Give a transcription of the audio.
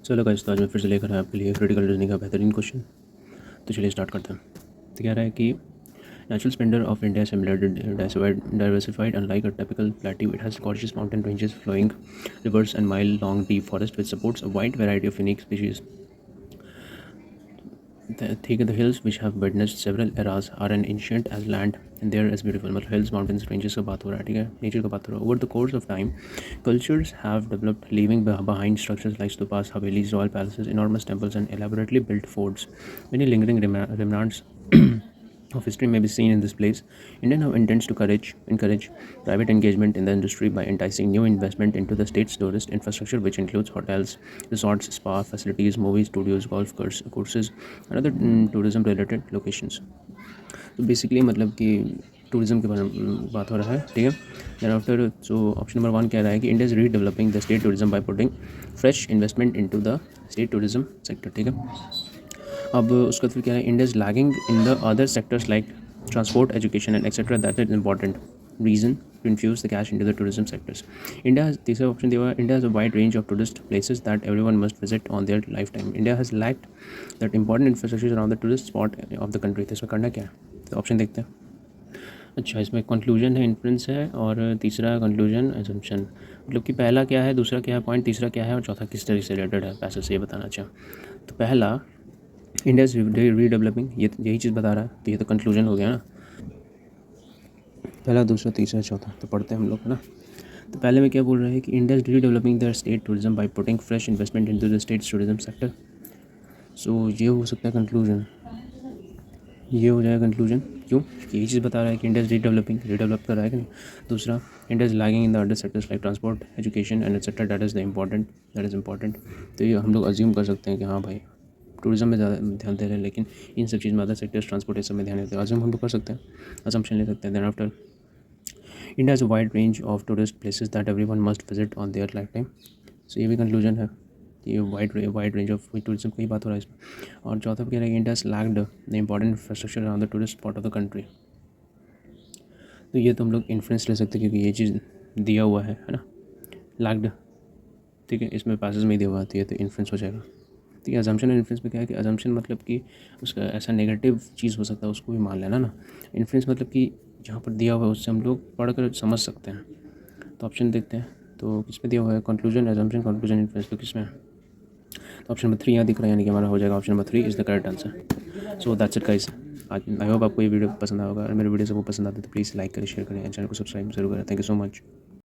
चलो गाइस, तो आज मैं फिर से लेकर आया आपके लिए क्रिटिकल रीजनिंग का बेहतरीन क्वेश्चन। तो चलिए स्टार्ट करते हैं। तो कह रहा है कि natural splendour of India similar diversified unlike a typical plateau it has gorgeous mountain ranges, flowing rivers and mile long deep forest which supports a wide variety of unique species. The hills which have witnessed several eras are an ancient as land and they are as beautiful. मतलब hills, mountains, ranges का बात हो रहा है, ठीक है, nature का बात हो रहा है. Over the course of time, cultures have developed, leaving behind structures like stupas, havelis, royal palaces, enormous temples, and elaborately built forts. Many lingering remnants of history may be seen in this place. India now intends to encourage private engagement in the industry by enticing new investment into the state's tourist infrastructure, which includes hotels, resorts, spa facilities, movie studios, golf courses, and other tourism-related locations. तो basically मतलब कि tourism के बारे में बात हो रहा है, ठीक है. Then after so option number 1 कह रहा है कि India is redeveloping the state tourism by putting fresh investment into the state tourism sector, ठीक है. अब उसका फिर क्या है, India is lagging in the other sectors like transport, education, and etc. That is important reason to infuse the cash into the tourism sectors. India has तीसरा option दिया हुआ है, India has a wide range of tourist places that everyone must visit on their lifetime. India has lacked that important infrastructure around the tourist spot of the country. तो इसमें करना क्या है, तो ऑप्शन देखते हैं. अच्छा, इसमें कंक्लूजन है, इन्फ्रेंस है, और तीसरा कंक्लूजन एजम्पशन. मतलब कि पहला क्या है, दूसरा क्या है पॉइंट, तीसरा क्या है, और चौथा किस तरह से रिलेटेड है पैसे से, ये बताना चाहिए. तो पहला इंडिया इज रीडेवलपिंग, ये यही चीज़ बता रहा है, तो ये तो कंक्लूजन हो गया ना. पहला, दूसरा, तीसरा, चौथा, तो पढ़ते हैं हम लोग, है ना. तो पहले में क्या बोल रहे हैं कि India is redeveloping the state tourism by putting fresh investment into the state tourism sector. So ये हो सकता है कंक्लूजन, ये हो जाएगा कंक्लूजन. क्यों? यही चीज़ बता रहा है कि इंडिया इज रीडेवलप कर रहा है कि नहीं. दूसरा, India is lagging in the other sectors like transport, education and etcetera. That is important. तो ये हम लोग अज्यूम कर सकते हैं कि हाँ भाई टूरिज्म में ज़्यादा ध्यान दे रहे हैं, लेकिन इन सब चीज़ में अदर सेक्टर्स, ट्रांसपोर्ट, ये सब में ध्यान देते हैं. अज्यूम हम लोग कर सकते हैं, असम्पशन ले सकते हैं. Then after, India has a wide range of tourist places that everyone must visit on their life time. So ये भी कंक्लूजन है, ये वाइड रेंज ऑफ टूरिज्म की बात हो रहा है इसमें. और चौथा कह रहा है कि India has lacked the important infrastructure around the tourist spot of the country. तो ये तो हम लोग इन्फ्रेंस ले सकते हैं क्योंकि ये चीज़ दिया हुआ है ना, लैक्ड, ठीक है, इसमें पैसेज में ही दिया हुआ है, तो ये तो इन्फ्रेंस हो जाएगा. तो ये अजम्पशन और इन्फ्रेंस में क्या है कि अजम्पशन मतलब कि उसका ऐसा नेगेटिव चीज़ हो सकता है, उसको भी मान लेना ना. इन्फ्रेंस मतलब कि जहाँ पर दिया हुआ है उससे हम लोग पढ़कर समझ सकते हैं. तो ऑप्शन देखते हैं, तो किस में दिया हुआ है, कंक्लूजन, अजम्पशन, कंक्लूजन, इन्फ्रेंस, तो किस में है. तो ऑप्शन नंबर 3 यहाँ दिख रहा है, यानी कि हमारा हो जाएगा option number 3 is the correct answer. So that's it guys. I hope आपको ये वीडियो पसंद आया होगा. अगर मेरे वीडियो से वो पसंद आते तो प्लीज़ लाइक करें, शेयर करें, चैनल को सब्सक्राइब जरूर करें. Thank you so much.